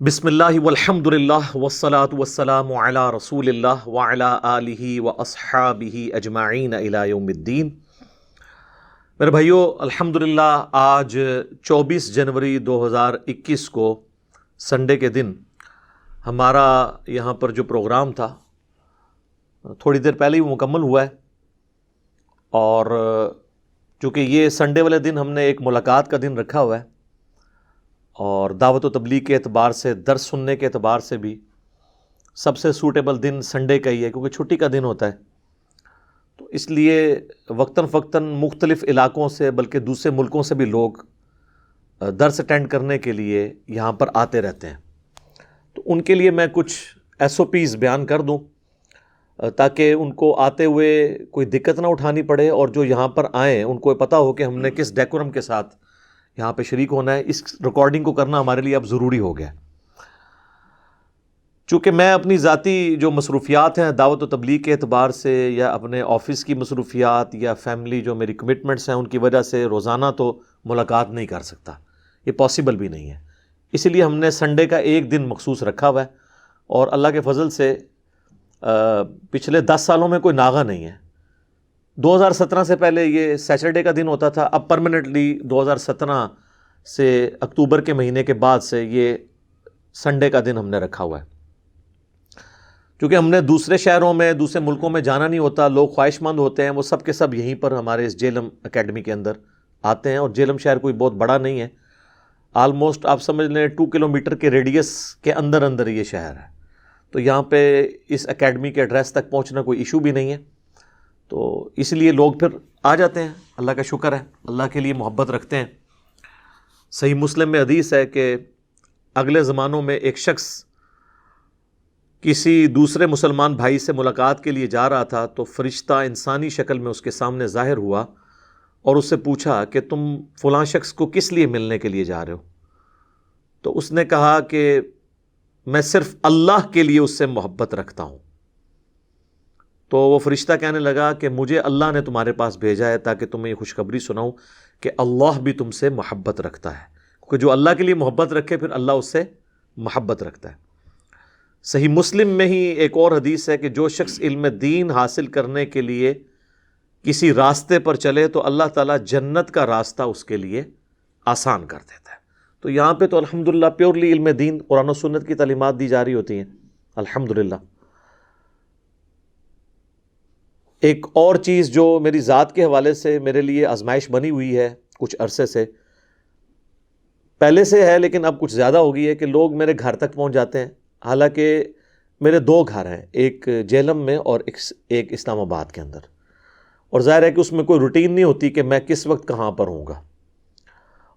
بسم اللہ والحمد للہ والصلاة والسلام علی رسول اللہ وعلی آلہ واصحابہ اجمعین الی یوم الدین۔ میرے بھائیو، الحمدللہ آج 24 جنوری 2021 کو سنڈے کے دن ہمارا یہاں پر جو پروگرام تھا تھوڑی دیر پہلے ہی مکمل ہوا ہے، اور چونکہ یہ سنڈے والے دن ہم نے ایک ملاقات کا دن رکھا ہوا ہے اور دعوت و تبلیغ کے اعتبار سے، درس سننے کے اعتبار سے بھی سب سے سوٹیبل دن سنڈے کا ہی ہے، کیونکہ چھٹی کا دن ہوتا ہے۔ تو اس لیے وقتاً فوقتاً مختلف علاقوں سے بلکہ دوسرے ملکوں سے بھی لوگ درس اٹینڈ کرنے کے لیے یہاں پر آتے رہتے ہیں۔ تو ان کے لیے میں کچھ SOPs بیان کر دوں تاکہ ان کو آتے ہوئے کوئی دقت نہ اٹھانی پڑے، اور جو یہاں پر آئیں ان کو پتہ ہو کہ ہم نے کس ڈیکورم کے ساتھ یہاں پہ شریک ہونا ہے۔ اس ریکارڈنگ کو کرنا ہمارے لیے اب ضروری ہو گیا، چونکہ میں اپنی ذاتی جو مصروفیات ہیں دعوت و تبلیغ کے اعتبار سے، یا اپنے آفس کی مصروفیات یا فیملی جو میری کمٹمنٹس ہیں ان کی وجہ سے روزانہ تو ملاقات نہیں کر سکتا، یہ پاسبل بھی نہیں ہے۔ اسی لیے ہم نے سنڈے کا ایک دن مخصوص رکھا ہوا ہے، اور اللہ کے فضل سے پچھلے 10 سالوں میں کوئی ناغہ نہیں ہے۔ 2017 سے پہلے یہ سیچرڈے کا دن ہوتا تھا، اب پرماننٹلی 2017 سے اکتوبر کے مہینے کے بعد سے یہ سنڈے کا دن ہم نے رکھا ہوا ہے، کیونکہ ہم نے دوسرے شہروں میں، دوسرے ملکوں میں جانا نہیں ہوتا۔ لوگ خواہش مند ہوتے ہیں، وہ سب کے سب یہیں پر ہمارے اس جیلم اکیڈمی کے اندر آتے ہیں، اور جیلم شہر کوئی بہت بڑا نہیں ہے، آلموسٹ آپ سمجھ لیں 2 کلومیٹر کے ریڈیس کے اندر اندر یہ شہر ہے۔ تو یہاں پہ اس اکیڈمی کے ایڈریس تک پہنچنا کوئی ایشو بھی نہیں ہے، تو اس لیے لوگ پھر آ جاتے ہیں۔ اللہ کا شکر ہے، اللہ کے لیے محبت رکھتے ہیں۔ صحیح مسلم میں حدیث ہے کہ اگلے زمانوں میں ایک شخص کسی دوسرے مسلمان بھائی سے ملاقات کے لیے جا رہا تھا، تو فرشتہ انسانی شکل میں اس کے سامنے ظاہر ہوا اور اس سے پوچھا کہ تم فلاں شخص کو کس لیے ملنے کے لیے جا رہے ہو؟ تو اس نے کہا کہ میں صرف اللہ کے لیے اس سے محبت رکھتا ہوں۔ تو وہ فرشتہ کہنے لگا کہ مجھے اللہ نے تمہارے پاس بھیجا ہے تاکہ تمہیں یہ خوشخبری سناؤں کہ اللہ بھی تم سے محبت رکھتا ہے، کیونکہ جو اللہ کے لیے محبت رکھے پھر اللہ اس سے محبت رکھتا ہے۔ صحیح مسلم میں ہی ایک اور حدیث ہے کہ جو شخص علم دین حاصل کرنے کے لیے کسی راستے پر چلے تو اللہ تعالیٰ جنت کا راستہ اس کے لیے آسان کر دیتا ہے۔ تو یہاں پہ تو الحمدللہ پیورلی علم دین، قرآن و سنت کی تعلیمات دی جا رہی ہوتی ہیں، الحمدللہ۔ ایک اور چیز جو میری ذات کے حوالے سے میرے لیے آزمائش بنی ہوئی ہے کچھ عرصے سے، پہلے سے ہے لیکن اب کچھ زیادہ ہو گئی ہے، کہ لوگ میرے گھر تک پہنچ جاتے ہیں۔ حالانکہ میرے 2 گھر ہیں، ایک جہلم میں اور ایک اسلام آباد کے اندر، اور ظاہر ہے کہ اس میں کوئی روٹین نہیں ہوتی کہ میں کس وقت کہاں پر ہوں گا،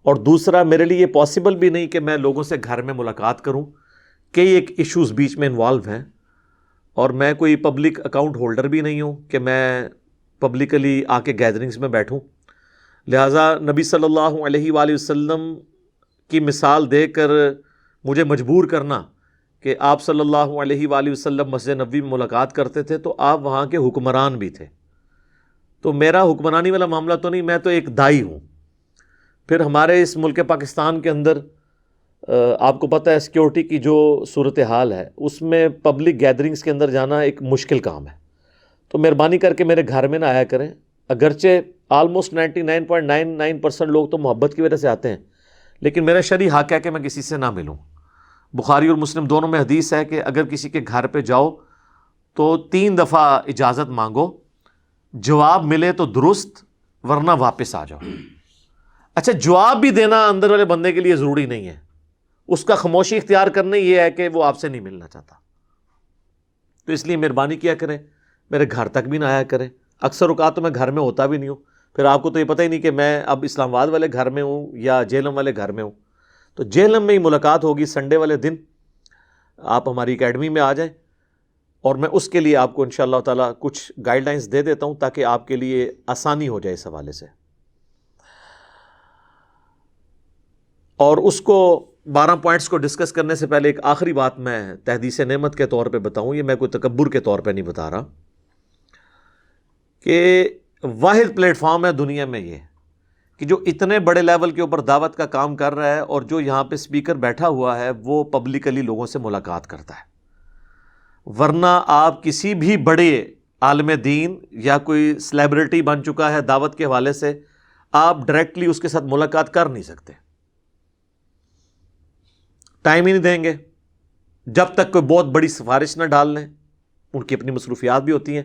اور دوسرا میرے لیے یہ پاسبل بھی نہیں کہ میں لوگوں سے گھر میں ملاقات کروں، کئی ایک ایشوز بیچ میں انوالو ہیں، اور میں کوئی پبلک اکاؤنٹ ہولڈر بھی نہیں ہوں کہ میں پبلکلی آ کے گیدرنگز میں بیٹھوں۔ لہٰذا نبی صلی اللہ علیہ وآلہ وسلم کی مثال دے کر مجھے مجبور کرنا کہ آپ صلی اللہ علیہ وآلہ وسلم مسجد نبوی میں ملاقات کرتے تھے تو آپ وہاں کے حکمران بھی تھے، تو میرا حکمرانی والا معاملہ تو نہیں، میں تو ایک دائی ہوں۔ پھر ہمارے اس ملک پاکستان کے اندر آپ کو پتہ ہے سیکیورٹی کی جو صورتحال ہے، اس میں پبلک گیدرنگز کے اندر جانا ایک مشکل کام ہے، تو مہربانی کر کے میرے گھر میں نہ آیا کریں۔ اگرچہ آلموسٹ 99.99% لوگ تو محبت کی وجہ سے آتے ہیں، لیکن میرا شرعی حق ہے کہ میں کسی سے نہ ملوں۔ بخاری اور مسلم دونوں میں حدیث ہے کہ اگر کسی کے گھر پہ جاؤ تو 3 دفعہ اجازت مانگو، جواب ملے تو درست ورنہ واپس آ جاؤ۔ اچھا، جواب بھی دینا اندر والے بندے کے لیے ضروری نہیں ہے، اس کا خاموشی اختیار کرنا یہ ہے کہ وہ آپ سے نہیں ملنا چاہتا، تو اس لیے مہربانی کیا کریں، میرے گھر تک بھی نہ آیا کریں۔ اکثر اوقات تو میں گھر میں ہوتا بھی نہیں ہوں، پھر آپ کو تو یہ پتہ ہی نہیں کہ میں اب اسلام آباد والے گھر میں ہوں یا جہلم والے گھر میں ہوں۔ تو جہلم میں ہی ملاقات ہوگی سنڈے والے دن، آپ ہماری اکیڈمی میں آ جائیں، اور میں اس کے لیے آپ کو انشاءاللہ تعالیٰ کچھ گائیڈ لائنز دے دیتا ہوں تاکہ آپ کے لیے آسانی ہو جائے اس حوالے سے۔ اور اس کو 12 پوائنٹس کو ڈسکس کرنے سے پہلے ایک آخری بات میں تحدیث نعمت کے طور پہ بتاؤں، یہ میں کوئی تکبر کے طور پہ نہیں بتا رہا، کہ واحد پلیٹ فارم ہے دنیا میں یہ کہ جو اتنے بڑے لیول کے اوپر دعوت کا کام کر رہا ہے اور جو یہاں پہ سپیکر بیٹھا ہوا ہے وہ پبلکلی لوگوں سے ملاقات کرتا ہے. ورنہ آپ کسی بھی بڑے عالم دین یا کوئی سلیبریٹی بن چکا ہے دعوت کے حوالے سے، آپ ڈائریکٹلی اس کے ساتھ ملاقات کر نہیں سکتے، ٹائم ہی نہیں دیں گے جب تک کوئی بہت بڑی سفارش نہ ڈال لیں. ان کی اپنی مصروفیات بھی ہوتی ہیں.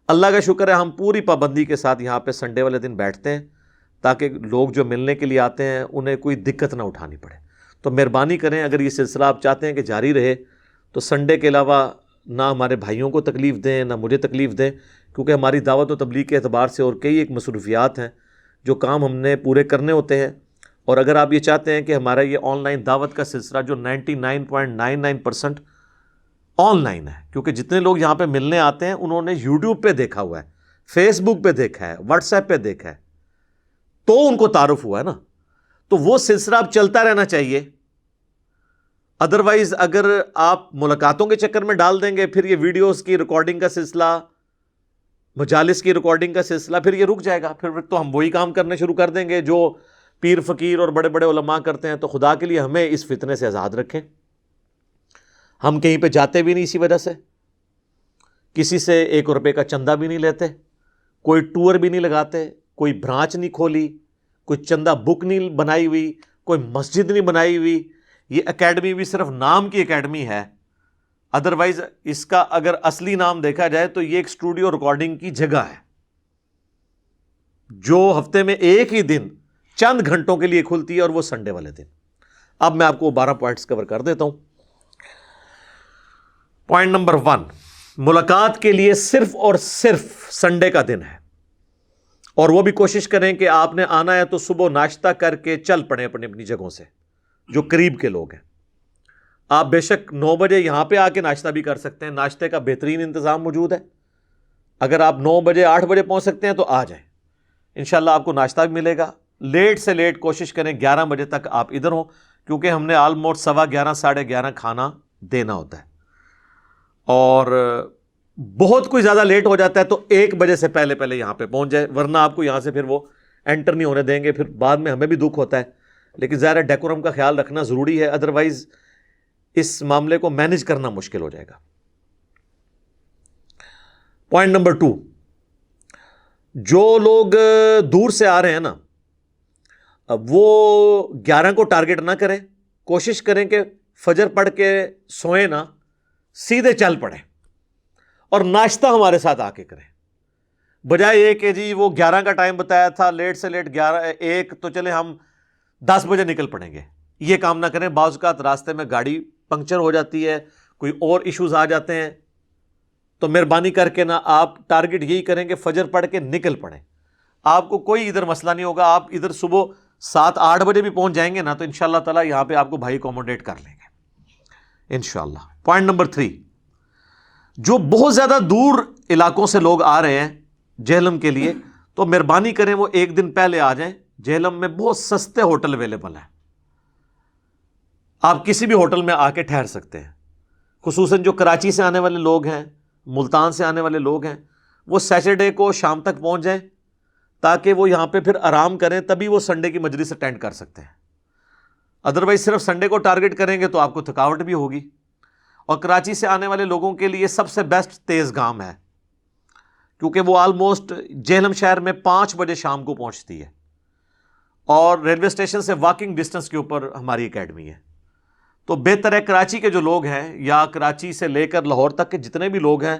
اللہ کا شکر ہے ہم پوری پابندی کے ساتھ یہاں پہ سنڈے والے دن بیٹھتے ہیں تاکہ لوگ جو ملنے کے لیے آتے ہیں انہیں کوئی دقت نہ اٹھانی پڑے. تو مہربانی کریں، اگر یہ سلسلہ آپ چاہتے ہیں کہ جاری رہے تو سنڈے کے علاوہ نہ ہمارے بھائیوں کو تکلیف دیں نہ مجھے تکلیف دیں، کیونکہ ہماری دعوت و تبلیغ کے اعتبار سے اور کئی ایک مصروفیات ہیں جو کام ہم نے پورے کرنے ہوتے ہیں. اور اگر آپ یہ چاہتے ہیں کہ ہمارا یہ آن لائن دعوت کا سلسلہ جو 99.99% آن لائن ہے، کیونکہ جتنے لوگ یہاں پہ ملنے آتے ہیں انہوں نے یوٹیوب پہ دیکھا ہوا ہے، فیس بک پہ دیکھا ہے، واٹس ایپ پہ دیکھا ہے، تو ان کو تعارف ہوا ہے نا، تو وہ سلسلہ اب چلتا رہنا چاہیے. ادروائز اگر آپ ملاقاتوں کے چکر میں ڈال دیں گے پھر یہ ویڈیوز کی ریکارڈنگ کا سلسلہ، مجالس کی ریکارڈنگ کا سلسلہ پھر یہ رک جائے گا. پھر تو ہم وہی کام کرنے شروع کر دیں گے جو پیر فقیر اور بڑے بڑے علماء کرتے ہیں. تو خدا کے لیے ہمیں اس فتنے سے آزاد رکھیں. ہم کہیں پہ جاتے بھی نہیں اسی وجہ سے، کسی سے 1 روپے کا چندہ بھی نہیں لیتے، کوئی ٹور بھی نہیں لگاتے، کوئی برانچ نہیں کھولی، کوئی چندہ بک نہیں بنائی ہوئی، کوئی مسجد نہیں بنائی ہوئی. یہ اکیڈمی بھی صرف نام کی اکیڈمی ہے. ادروائز اس کا اگر اصلی نام دیکھا جائے تو یہ ایک اسٹوڈیو ریکارڈنگ کی جگہ ہے جو ہفتے میں ایک ہی دن چند گھنٹوں کے لیے کھلتی ہے اور وہ سنڈے والے دن. اب میں آپ کو 12 پوائنٹس کور کر دیتا ہوں. پوائنٹ نمبر 1، ملاقات کے لیے صرف اور صرف سنڈے کا دن ہے، اور وہ بھی کوشش کریں کہ آپ نے آنا ہے تو صبح ناشتہ کر کے چل پڑیں اپنی اپنی جگہوں سے. جو قریب کے لوگ ہیں آپ بے شک 9 بجے یہاں پہ آ کے ناشتہ بھی کر سکتے ہیں، ناشتے کا بہترین انتظام موجود ہے. اگر آپ 9 بجے 8 بجے پہنچ سکتے ہیں تو آ جائیں، انشاءاللہ آپ کو ناشتہ بھی ملے گا. لیٹ سے لیٹ کوشش کریں 11 بجے تک آپ ادھر ہوں، کیونکہ ہم نے آلموسٹ 11:15 11:30 کھانا دینا ہوتا ہے. اور بہت کوئی زیادہ لیٹ ہو جاتا ہے تو 1 بجے سے پہلے پہلے یہاں پہ پہنچ جائے، ورنہ آپ کو یہاں سے پھر وہ انٹر نہیں ہونے دیں گے. پھر بعد میں ہمیں بھی دکھ ہوتا ہے، لیکن ظاہر ڈیکورم کا خیال رکھنا ضروری ہے، ادروائز اس معاملے کو مینج کرنا مشکل ہو جائے گا. پوائنٹ نمبر 2، جو لوگ دور سے آ رہے ہیں نا وہ 11 کو ٹارگٹ نہ کریں، کوشش کریں کہ فجر پڑھ کے سوئیں نا، سیدھے چل پڑیں اور ناشتہ ہمارے ساتھ آ کے کریں، بجائے یہ کہ جی وہ 11 کا ٹائم بتایا تھا، لیٹ سے لیٹ 1 تو چلے ہم 10 بجے نکل پڑیں گے. یہ کام نہ کریں. بعض اوقات راستے میں گاڑی پنکچر ہو جاتی ہے، کوئی اور ایشوز آ جاتے ہیں، تو مہربانی کر کے نا آپ ٹارگٹ یہی کریں کہ فجر پڑھ کے نکل پڑیں. آپ کو کوئی ادھر مسئلہ نہیں ہوگا. آپ ادھر صبح 7-8 بجے بھی پہنچ جائیں گے نا تو انشاءاللہ تعالیٰ یہاں پہ آپ کو بھائی اکوموڈیٹ کر لیں گے انشاءاللہ. پوائنٹ نمبر 3، جو بہت زیادہ دور علاقوں سے لوگ آ رہے ہیں جہلم کے لیے تو مہربانی کریں وہ 1 دن پہلے آ جائیں. جہلم میں بہت سستے ہوٹل اویلیبل ہیں، آپ کسی بھی ہوٹل میں آ کے ٹھہر سکتے ہیں. خصوصاً جو کراچی سے آنے والے لوگ ہیں، ملتان سے آنے والے لوگ ہیں، وہ سیٹرڈے کو شام تک پہنچ جائیں تاکہ وہ یہاں پہ پھر آرام کریں، تبھی وہ سنڈے کی مجلس اٹینڈ کر سکتے ہیں. ادروائز صرف سنڈے کو ٹارگٹ کریں گے تو آپ کو تھکاوٹ بھی ہوگی. اور کراچی سے آنے والے لوگوں کے لیے سب سے بیسٹ تیز گام ہے، کیونکہ وہ آلموسٹ جہلم شہر میں 5 بجے شام کو پہنچتی ہے اور ریلوے اسٹیشن سے واکنگ ڈسٹنس کے اوپر ہماری اکیڈمی ہے. تو بہتر ہے کراچی کے جو لوگ ہیں یا کراچی سے لے کر لاہور تک کے جتنے بھی لوگ ہیں،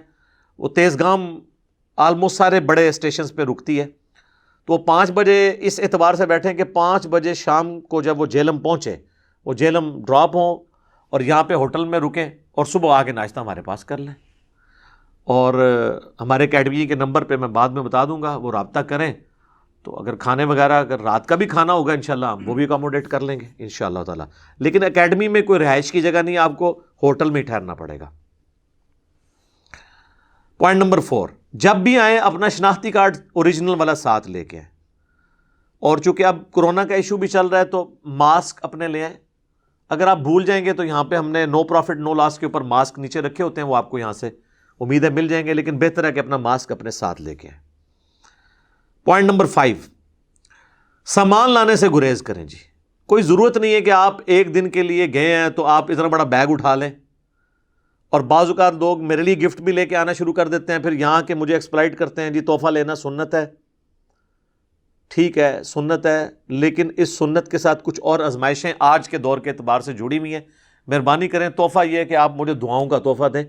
وہ تیز گام آلموسٹ سارے بڑے اسٹیشنز پہ رکتی ہے. تو 5 بجے اس اعتبار سے بیٹھیں کہ 5 بجے شام کو جب وہ جہلم پہنچے، وہ جہلم ڈراپ ہوں اور یہاں پہ ہوٹل میں رکیں اور صبح آ کے ناشتہ ہمارے پاس کر لیں. اور ہمارے اکیڈمی کے نمبر پہ میں بعد میں بتا دوں گا، وہ رابطہ کریں. تو اگر کھانے وغیرہ اگر رات کا بھی کھانا ہوگا انشاءاللہ ہم وہ بھی اکوموڈیٹ کر لیں گے انشاءاللہ تعالیٰ. لیکن اکیڈمی میں کوئی رہائش کی جگہ نہیں، آپ کو ہوٹل میں ہی ٹھہرنا پڑے گا. پوائنٹ نمبر 4، جب بھی آئیں اپنا شناختی کارڈ اوریجنل والا ساتھ لے کے آئیں. اور چونکہ اب کورونا کا ایشو بھی چل رہا ہے تو ماسک اپنے لے آئیں. اگر آپ بھول جائیں گے تو یہاں پہ ہم نے نو پروفٹ نو لاس کے اوپر ماسک نیچے رکھے ہوتے ہیں، وہ آپ کو یہاں سے امید ہے مل جائیں گے، لیکن بہتر ہے کہ اپنا ماسک اپنے ساتھ لے کے آئیں. پوائنٹ نمبر 5، سامان لانے سے گریز کریں جی. کوئی ضرورت نہیں ہے کہ آپ ایک دن کے لیے گئے ہیں تو آپ اتنا بڑا بیگ اٹھا لیں. اور بعض اوقات لوگ میرے لیے گفٹ بھی لے کے آنا شروع کر دیتے ہیں, پھر یہاں کے مجھے ایکسپلائٹ کرتے ہیں جی تحفہ لینا سنت ہے. ٹھیک ہے سنت ہے, لیکن اس سنت کے ساتھ کچھ اور آزمائشیں آج کے دور کے اعتبار سے جڑی ہوئی ہیں. مہربانی کریں, تحفہ یہ ہے کہ آپ مجھے دعاؤں کا تحفہ دیں,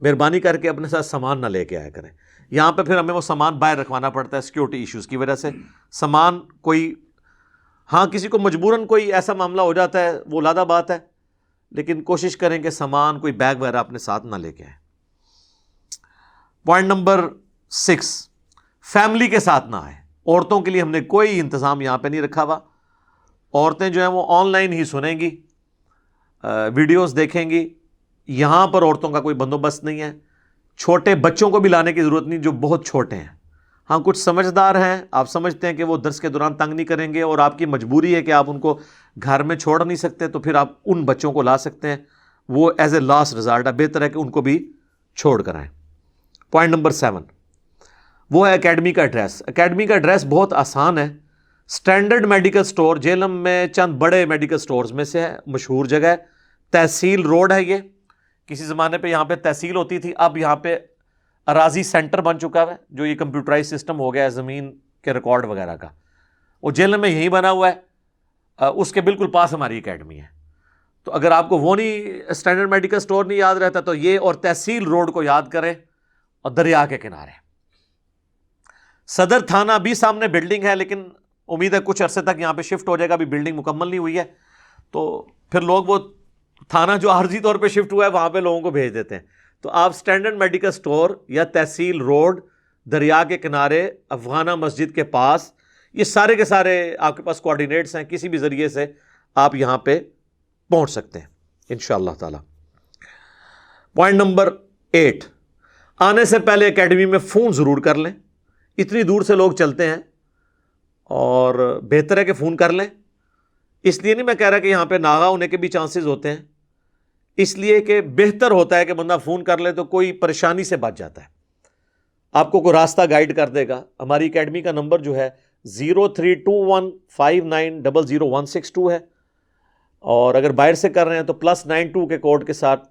مہربانی کر کے اپنے ساتھ سامان نہ لے کے آیا کریں. یہاں پہ پھر ہمیں وہ سامان باہر رکھوانا پڑتا ہے سیکیورٹی ایشوز کی وجہ سے. سامان کوئی, ہاں کسی کو مجبوراً کوئی ایسا معاملہ ہو جاتا ہے وہ علیحدہ بات ہے, لیکن کوشش کریں کہ سامان کوئی بیگ وغیرہ اپنے ساتھ نہ لے کے آئیں. پوائنٹ نمبر 6, فیملی کے ساتھ نہ آئیں. عورتوں کے لیے ہم نے کوئی انتظام یہاں پہ نہیں رکھا ہوا. عورتیں جو ہیں وہ آن لائن ہی سنیں گی, ویڈیوز دیکھیں گی. یہاں پر عورتوں کا کوئی بندوبست نہیں ہے. چھوٹے بچوں کو بھی لانے کی ضرورت نہیں جو بہت چھوٹے ہیں. ہاں کچھ سمجھدار ہیں, آپ سمجھتے ہیں کہ وہ درس کے دوران تنگ نہیں کریں گے اور آپ کی مجبوری ہے کہ آپ ان کو گھر میں چھوڑ نہیں سکتے, تو پھر آپ ان بچوں کو لا سکتے ہیں. وہ ایز اے لاسٹ ریزارٹ ہے, بہتر ہے کہ ان کو بھی چھوڑ کر آئیں. پوائنٹ نمبر 7, وہ ہے اکیڈمی کا ایڈریس. اکیڈمی کا ایڈریس بہت آسان ہے. اسٹینڈرڈ میڈیکل سٹور جہلم میں چند بڑے میڈیکل سٹورز میں سے ہے, مشہور جگہ ہے. تحصیل روڈ ہے یہ. کسی زمانے پہ یہاں پہ تحصیل ہوتی تھی, اب یہاں پہ اراضی سینٹر بن چکا ہے, جو یہ کمپیوٹرائز سسٹم ہو گیا ہے زمین کے ریکارڈ وغیرہ کا. وہ جہلم میں یہی بنا ہوا ہے, اس کے بالکل پاس ہماری اکیڈمی ہے. تو اگر آپ کو وہ نہیں اسٹینڈرڈ میڈیکل سٹور نہیں یاد رہتا تو یہ اور تحصیل روڈ کو یاد کریں, اور دریا کے کنارے. صدر تھانہ بھی سامنے بلڈنگ ہے, لیکن امید ہے کچھ عرصے تک یہاں پہ شفٹ ہو جائے گا, ابھی بلڈنگ مکمل نہیں ہوئی ہے. تو پھر لوگ وہ تھانہ جو عارضی طور پہ شفٹ ہوا ہے وہاں پہ لوگوں کو بھیج دیتے ہیں. تو آپ اسٹینڈرڈ میڈیکل سٹور یا تحصیل روڈ, دریا کے کنارے, افغانہ مسجد کے پاس, یہ سارے کے سارے آپ کے پاس کوآرڈینیٹس ہیں. کسی بھی ذریعے سے آپ یہاں پہ پہنچ سکتے ہیں انشاءاللہ تعالی. پوائنٹ نمبر 8, آنے سے پہلے اکیڈمی میں فون ضرور کر لیں. اتنی دور سے لوگ چلتے ہیں اور بہتر ہے کہ فون کر لیں. اس لیے نہیں میں کہہ رہا کہ یہاں پہ ناغا ہونے کے بھی چانسز ہوتے ہیں, اس لیے کہ بہتر ہوتا ہے کہ بندہ فون کر لے تو کوئی پریشانی سے بچ جاتا ہے. آپ کو کوئی راستہ گائیڈ کر دے گا. ہماری اکیڈمی کا نمبر جو ہے 032159000162 ہے, اور اگر باہر سے کر رہے ہیں تو +92 کے کوڈ کے ساتھ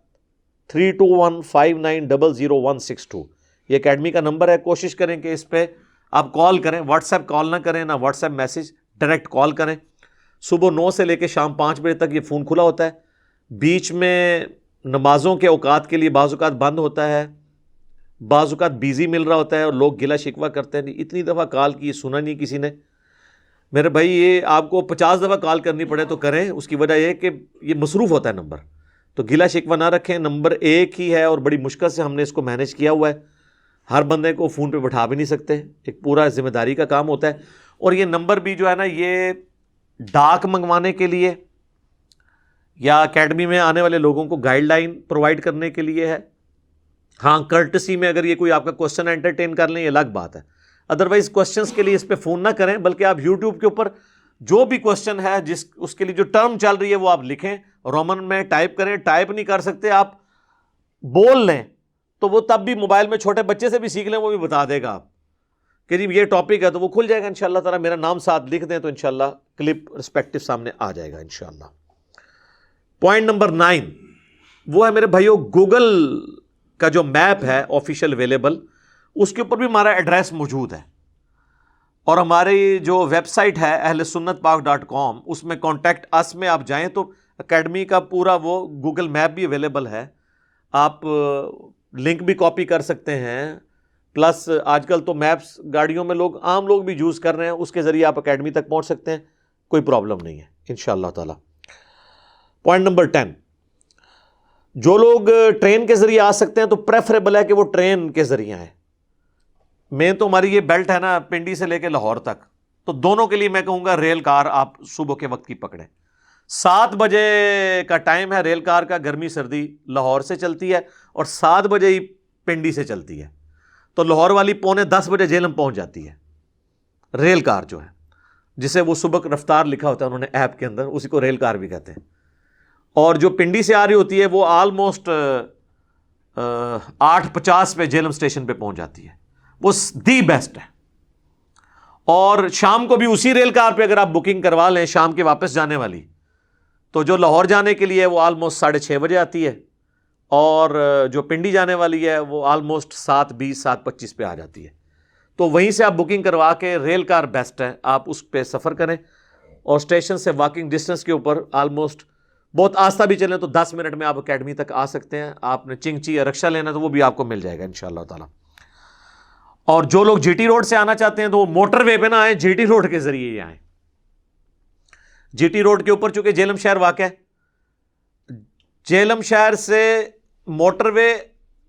32159000162 یہ اکیڈمی کا نمبر ہے. کوشش کریں کہ اس پہ آپ کال کریں, واٹس ایپ کال نہ کریں, نہ what's app message, direct call کریں. صبح 9 سے لے کے شام 5 بجے تک یہ فون کھلا ہوتا ہے. بیچ میں نمازوں کے اوقات کے لیے بعض اوقات بند ہوتا ہے, بعض اوقات بیزی مل رہا ہوتا ہے, اور لوگ گلا شکوہ کرتے ہیں اتنی دفعہ کال کی سنا نہیں کسی نے. میرے بھائی یہ آپ کو 50 دفعہ کال کرنی پڑے تو کریں, اس کی وجہ یہ کہ یہ مصروف ہوتا ہے نمبر. تو گلا شکوہ نہ رکھیں, نمبر ایک ہی ہے اور بڑی مشکل سے ہم نے اس کو مینیج کیا ہوا ہے. ہر بندے کو فون پہ بٹھا بھی نہیں سکتے, ایک پورا ذمہ داری کا کام ہوتا ہے. اور یہ نمبر بھی جو ہے نا یہ ڈاک منگوانے کے لیے یا اکیڈمی میں آنے والے لوگوں کو گائیڈ لائن پرووائڈ کرنے کے لیے ہے. ہاں کرٹسی میں اگر یہ کوئی آپ کا کوشچن انٹرٹین کر لیں یہ الگ بات ہے, ادروائز کوشچنس کے لیے اس پہ فون نہ کریں, بلکہ آپ یوٹیوب کے اوپر جو بھی کوشچن ہے جس اس کے لیے جو ٹرم چل رہی ہے وہ آپ لکھیں, رومن میں ٹائپ کریں. ٹائپ نہیں کر سکتے آپ بول لیں, تو وہ تب بھی موبائل میں چھوٹے بچے سے بھی سیکھ لیں, وہ بھی بتا دے گا آپ کہ جی یہ ٹاپک ہے, تو وہ کھل جائے گا انشاءاللہ تعالی. میرا نام ساتھ لکھ دیں تو انشاءاللہ کلپ رسپیکٹو سامنے آ جائے گا انشاءاللہ. پوائنٹ نمبر 9 وہ ہے میرے بھائیو گوگل کا جو میپ ہے آفیشیل اویلیبل, اس کے اوپر بھی ہمارا ایڈریس موجود ہے, اور ہماری جو ویب سائٹ ہے ahlsunnatpak.com اس میں کانٹیکٹ اس میں آپ جائیں تو اکیڈمی کا پورا وہ گوگل میپ بھی اویلیبل ہے. آپ لنک بھی کاپی کر سکتے ہیں, پلس آج کل تو میپس گاڑیوں میں لوگ عام لوگ بھی یوز کر رہے ہیں, اس کے ذریعے آپ اکیڈمی تک پہنچ سکتے ہیں, کوئی پرابلم نہیں ہے انشاءاللہ تعالی. پوائنٹ نمبر 10 جو لوگ ٹرین کے ذریعے آ سکتے ہیں تو پریفریبل ہے کہ وہ ٹرین کے ذریعے آئیں. میں تو ہماری یہ بیلٹ ہے نا پنڈی سے لے کے لاہور تک, تو دونوں کے لیے میں کہوں گا ریل کار آپ صبح کے وقت کی پکڑیں. 7 بجے کا ٹائم ہے ریل کار کا, گرمی سردی لاہور سے چلتی ہے, اور 7 بجے ہی پنڈی سے چلتی ہے, تو لاہور والی 9:45 بجے جہلم پہنچ جاتی ہے. ریل کار جو ہے جسے وہ صبح رفتار لکھا ہوتا ہے انہوں نے ایپ کے اندر, اسی کو ریل کار بھی کہتے ہیں. اور جو پنڈی سے آ رہی ہوتی ہے وہ آلموسٹ 8:50 پہ جہلم اسٹیشن پہ پہنچ جاتی ہے, وہ دی بیسٹ ہے. اور شام کو بھی اسی ریل کار پہ اگر آپ بکنگ کروا لیں شام کے واپس جانے والی، تو جو لاہور جانے کے لیے وہ آلموسٹ 6:30 بجے آتی ہے، اور جو پنڈی جانے والی ہے وہ آلموسٹ 7:20 7:25 پہ آ جاتی ہے. تو وہیں سے آپ بکنگ کروا کے، ریل کار بیسٹ ہے، آپ اس پہ سفر کریں، اور اسٹیشن سے واکنگ ڈسٹینس کے اوپر آلموسٹ، بہت آہستہ بھی چلیں تو 10 منٹ میں آپ اکیڈمی تک آ سکتے ہیں. آپ نے چنگچی یا رکشہ لینا تو وہ بھی آپ کو مل جائے گا انشاءاللہ تعالی. اور جو لوگ جی ٹی روڈ سے آنا چاہتے ہیں تو وہ موٹر وے پہ نہ آئیں، جی ٹی روڈ کے ذریعے ہی آئیں. جی ٹی روڈ کے اوپر چونکہ جہلم شہر واقع ہے، جہلم شہر سے موٹر وے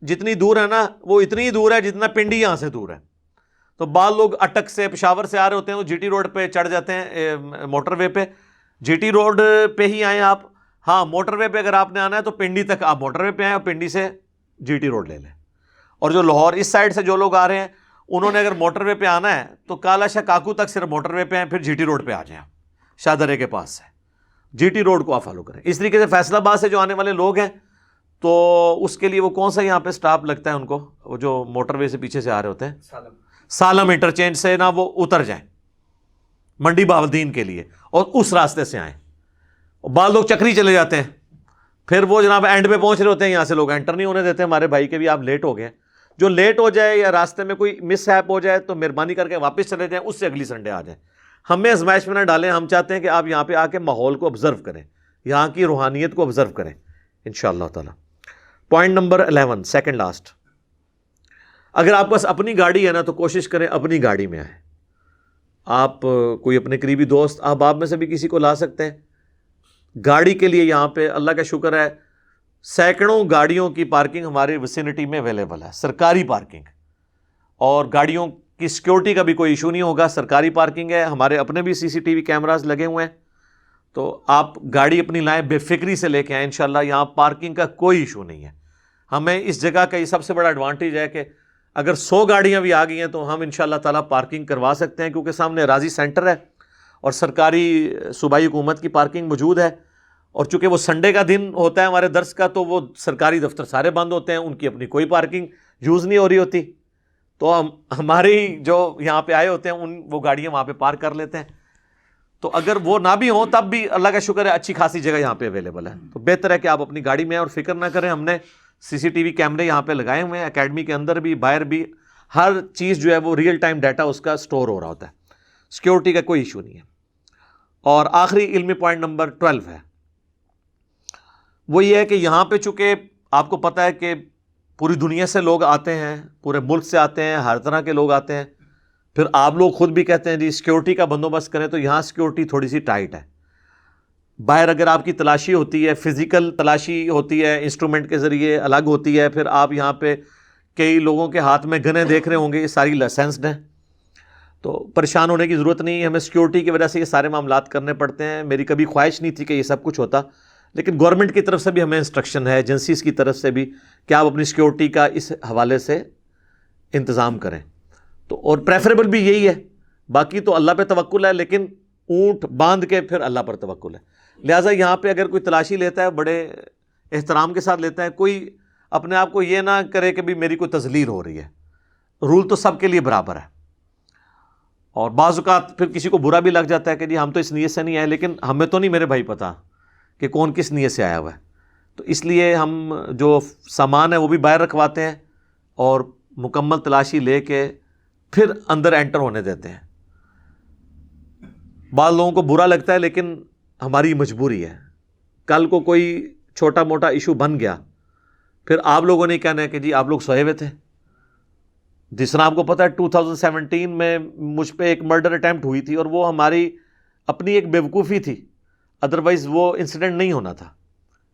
جتنی دور ہے نا وہ اتنی ہی دور ہے جتنا پنڈی یہاں سے دور ہے. تو بعض لوگ اٹک سے، پشاور سے آ رہے ہوتے ہیں تو جی ٹی روڈ پہ چڑھ جاتے ہیں موٹر وے پہ. جی ٹی روڈ پہ ہی آئیں آپ. ہاں موٹر وے پہ اگر آپ نے آنا ہے تو پنڈی تک آپ موٹر وے پہ آئیں اور پنڈی سے جی ٹی روڈ لے لیں. اور جو لاہور اس سائڈ سے جو لوگ آ رہے ہیں انہوں نے اگر موٹر وے پہ آنا ہے تو کالا شاہ کاکو تک صرف موٹر وے پہ آئیں، پھر جی ٹی روڈ پہ آ جائیں. شاہ درے کے پاس سے جی ٹی روڈ کو آپ فالو کریں. اس طریقے سے فیصل آباد سے جو آنے والے لوگ ہیں تو اس کے لیے وہ کون سا یہاں پہ سٹاپ لگتا ہے ان کو، وہ جو موٹر وے سے پیچھے سے آ رہے ہوتے ہیں، سالم انٹرچینج سے نا وہ اتر جائیں منڈی بہاولدین کے لیے اور اس راستے سے آئیں. بعض لوگ چکری چلے جاتے ہیں، پھر وہ جناب اینڈ پہ پہنچ رہے ہوتے ہیں، یہاں سے لوگ انٹر نہیں ہونے دیتے. ہمارے بھائی کے بھی آپ لیٹ ہو گئے. جو لیٹ ہو جائے یا راستے میں کوئی مس ہیپ ہو جائے تو مہربانی کر کے واپس چلے جائیں، اس سے اگلی سنڈے آ جائیں. ہمیں آزمائش میں نہ ڈالیں. ہم چاہتے ہیں کہ آپ یہاں پہ آ کے ماحول کو آبزرو کریں، یہاں کی روحانیت کو آبزرو کریں انشاءاللہ تعالی. پوائنٹ نمبر 11، سیکنڈ لاسٹ، اگر آپ کے پاس اپنی گاڑی ہے نا تو کوشش کریں اپنی گاڑی میں آئیں. آپ کوئی اپنے قریبی دوست، آپ میں سے بھی کسی کو لا سکتے ہیں. گاڑی کے لیے یہاں پہ اللہ کا شکر ہے سینکڑوں گاڑیوں کی پارکنگ ہماری وسینٹی میں اویلیبل ہے، سرکاری پارکنگ. اور گاڑیوں کی سیکیورٹی کا بھی کوئی ایشو نہیں ہوگا، سرکاری پارکنگ ہے. ہمارے اپنے بھی سی سی ٹی وی کیمراز لگے ہوئے ہیں. تو آپ گاڑی اپنی لائیں، بے فکری سے لے کے آئیں انشاءاللہ. یہاں پارکنگ کا کوئی ایشو نہیں ہے. ہمیں اس جگہ کا یہ سب سے بڑا ایڈوانٹیج ہے کہ اگر 100 گاڑیاں بھی آ گئی ہیں تو ہم انشاءاللہ تعالیٰ پارکنگ کروا سکتے ہیں، کیونکہ سامنے راضی سینٹر ہے اور سرکاری صوبائی حکومت کی پارکنگ موجود ہے. اور چونکہ وہ سنڈے کا دن ہوتا ہے ہمارے درس کا تو وہ سرکاری دفتر سارے بند ہوتے ہیں، ان کی اپنی کوئی پارکنگ یوز نہیں ہو رہی ہوتی. تو ہماری جو یہاں پہ آئے ہوتے ہیں وہ گاڑیاں وہاں پہ پارک کر لیتے ہیں. تو اگر وہ نہ بھی ہوں تب بھی اللہ کا شکر ہے اچھی خاصی جگہ یہاں پہ اویلیبل ہے. تو بہتر ہے کہ آپ اپنی گاڑی میں اور فکر نہ کریں. ہم نے سی سی ٹی وی کیمرے یہاں پہ لگائے ہوئے ہیں، اکیڈمی کے اندر بھی باہر بھی. ہر چیز جو ہے وہ ریئل ٹائم ڈیٹا اس کا سٹور ہو رہا ہوتا ہے. سیکیورٹی کا کوئی ایشو نہیں ہے. اور آخری علمی پوائنٹ نمبر 12 ہے، وہ یہ ہے کہ یہاں پہ چونکہ آپ کو پتہ ہے کہ پوری دنیا سے لوگ آتے ہیں، پورے ملک سے آتے ہیں، ہر طرح کے لوگ آتے ہیں. پھر آپ لوگ خود بھی کہتے ہیں جی سیکیورٹی کا بندوبست کریں، تو یہاں سیکیورٹی تھوڑی سی ٹائٹ ہے. باہر اگر آپ کی تلاشی ہوتی ہے، فزیکل تلاشی ہوتی ہے، انسٹرومنٹ کے ذریعے الگ ہوتی ہے. پھر آپ یہاں پہ کئی لوگوں کے ہاتھ میں گنیں دیکھ رہے ہوں گے، یہ ساری لائسنسڈ ہیں. تو پریشان ہونے کی ضرورت نہیں ہے. ہمیں سیکیورٹی کی وجہ سے یہ سارے معاملات کرنے پڑتے ہیں. میری کبھی خواہش نہیں تھی کہ یہ سب کچھ ہوتا، لیکن گورنمنٹ کی طرف سے بھی ہمیں انسٹرکشن ہے، ایجنسیز کی طرف سے بھی، کہ آپ اپنی سیکیورٹی کا اس حوالے سے انتظام کریں. تو اور پریفریبل بھی یہی ہے. باقی تو اللہ پہ توکل ہے، لیکن اونٹ باندھ کے پھر اللہ پر توکل ہے. لہٰذا یہاں پہ اگر کوئی تلاشی لیتا ہے بڑے احترام کے ساتھ لیتا ہے. کوئی اپنے آپ کو یہ نہ کرے کہ بھی میری کوئی تذلیل ہو رہی ہے. رول تو سب کے لیے برابر ہے. اور بعض اوقات پھر کسی کو برا بھی لگ جاتا ہے کہ جی ہم تو اس نیت سے نہیں آئے، لیکن ہمیں تو نہیں میرے بھائی پتہ کہ کون کس نیت سے آیا ہوا ہے. تو اس لیے ہم جو سامان ہے وہ بھی باہر رکھواتے ہیں اور مکمل تلاشی لے کے پھر اندر انٹر ہونے دیتے ہیں. بعض لوگوں کو برا لگتا ہے، لیکن ہماری مجبوری ہے. کل کو کوئی چھوٹا موٹا ایشو بن گیا، پھر آپ لوگوں نے کہنا ہے کہ جی آپ لوگ سوئے ہوئے تھے. جس طرح آپ کو پتہ ہے 2017 میں مجھ پہ ایک مرڈر اٹیمپٹ ہوئی تھی، اور وہ ہماری اپنی ایک بیوقوفی تھی، ادروائز وہ انسیڈنٹ نہیں ہونا تھا.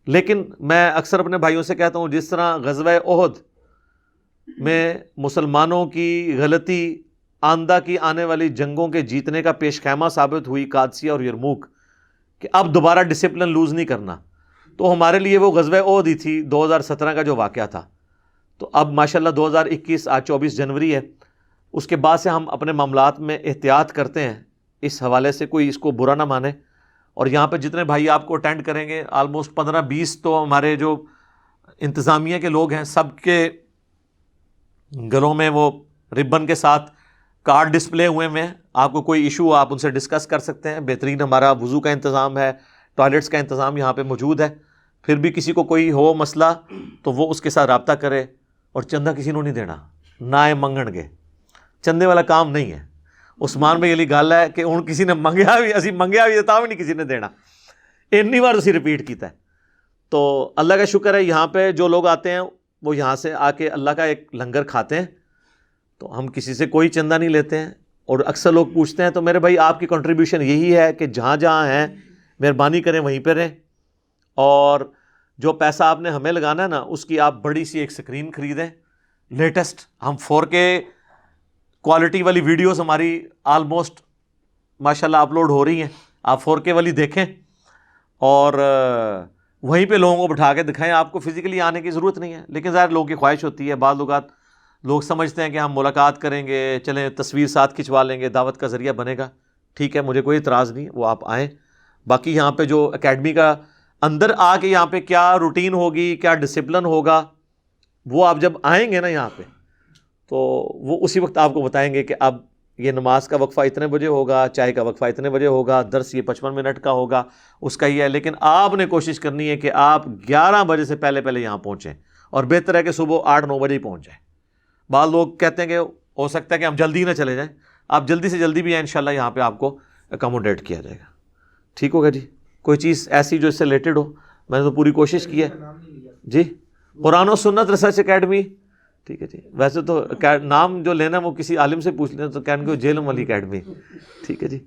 لیکن میں اکثر اپنے بھائیوں سے کہتا ہوں جس طرح غزوہ احد میں مسلمانوں کی غلطی آندہ کی آنے والی جنگوں کے جیتنے کا پیش خیمہ ثابت ہوئی قادسیہ اور یرموک، کہ اب دوبارہ ڈسپلن لوز نہیں کرنا، تو ہمارے لیے وہ غزوہ احد ہی تھی 2017 کا جو واقعہ تھا. تو اب ماشاءاللہ 2021 آج 24 جنوری ہے، اس کے بعد سے ہم اپنے معاملات میں احتیاط کرتے ہیں. اس حوالے سے کوئی اس کو برا نہ مانے. اور یہاں پہ جتنے بھائی آپ کو اٹینڈ کریں گے آلموسٹ 15-20 تو ہمارے جو انتظامیہ کے لوگ ہیں، سب کے گلوں میں وہ ربن کے ساتھ کارڈ ڈسپلے ہوئے میں، آپ کو کوئی ایشو آپ ان سے ڈسکس کر سکتے ہیں. بہترین ہمارا وضو کا انتظام ہے، ٹوائلٹس کا انتظام یہاں پہ موجود ہے. پھر بھی کسی کو کوئی ہو مسئلہ تو وہ اس کے ساتھ رابطہ کرے. اور چندہ کسی کو نہیں دینا، نہ منگن گے، چندے والا کام نہیں ہے. عثمان بھائی علی گل ہے کہ ہوں کسی نے منگیا بھی، اسی منگیا بھی تا بھی نہیں کسی نے دینا. اتنی بار اسی ریپیٹ کیتا ہے. تو اللہ کا شکر ہے یہاں پہ جو لوگ آتے ہیں وہ یہاں سے آ کے اللہ کا ایک لنگر کھاتے ہیں. تو ہم کسی سے کوئی چندہ نہیں لیتے ہیں. اور اکثر لوگ پوچھتے ہیں تو میرے بھائی آپ کی کنٹریبیوشن یہی ہے کہ جہاں جہاں ہیں مہربانی کریں وہیں پہ رہیں. اور جو پیسہ آپ نے ہمیں لگانا ہے نا، اس کی آپ بڑی سی ایک سکرین خریدیں لیٹسٹ. ہم 4K کوالٹی والی ویڈیوز ہماری آلموسٹ ماشاءاللہ اپلوڈ ہو رہی ہیں. آپ 4K والی دیکھیں اور وہیں پہ لوگوں کو بٹھا کے دکھائیں. آپ کو فزیکلی آنے کی ضرورت نہیں ہے، لیکن ظاہر لوگوں کی خواہش ہوتی ہے. بعض اوقات لوگ سمجھتے ہیں کہ ہم ملاقات کریں گے، چلیں تصویر ساتھ کھنچوا لیں گے، دعوت کا ذریعہ بنے گا. ٹھیک ہے، مجھے کوئی اعتراض نہیں، وہ آپ آئیں. باقی یہاں پہ جو اکیڈمی کا اندر آ کے یہاں پہ کیا روٹین ہوگی، کیا ڈسپلن ہوگا، وہ آپ جب آئیں گے نا یہاں پہ تو وہ اسی وقت آپ کو بتائیں گے کہ اب یہ نماز کا وقفہ اتنے بجے ہوگا، چائے کا وقفہ اتنے بجے ہوگا، درس یہ 55 منٹ کا ہوگا، اس کا یہ ہے. لیکن آپ نے کوشش کرنی ہے کہ آپ 11 بجے سے پہلے یہاں پہنچیں، اور بہتر ہے کہ صبح 8-9 بجے ہی پہنچ جائیں. بعض لوگ کہتے ہیں کہ ہو سکتا ہے کہ ہم جلدی نہ چلے جائیں. آپ جلدی سے جلدی بھی ہیں انشاءاللہ یہاں پہ آپ کو اکاموڈیٹ کیا جائے گا. ٹھیک ہوگا جی؟ کوئی چیز ایسی جو اس سے ریلیٹڈ ہو؟ میں نے تو پوری کوشش کی ہے جی. قرآن و سنت ریسرچ اکیڈمی، ٹھیک ہے جی. ویسے تو نام جو لینا وہ کسی عالم سے پوچھ لیں تو کہیں گے جیلم والی اکیڈمی. ٹھیک ہے جی.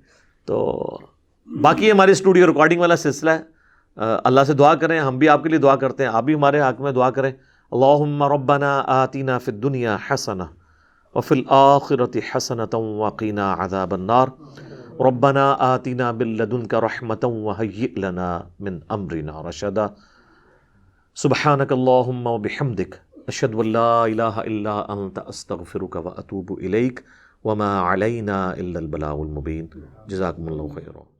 تو باقی ہماری اسٹوڈیو ریکارڈنگ والا سلسلہ ہے. اللہ سے دعا کریں، ہم بھی آپ کے لیے دعا کرتے ہیں، آپ بھی ہمارے حق میں دعا کریں. اللہم ربنا آتنا فی الدنیا حسنہ وفی الآخرۃ حسنۃ وقنا عذاب النار. ربنا آتنا من لدنک رحمۃ وہیئ لنا من امرنا رشدا. سبحانک اللہم وبحمدک اشہد ان لا الہ الا انت استغفرک واتوب الیک وما علینا الا البلاغ المبین. جزاکم اللہ خیرا.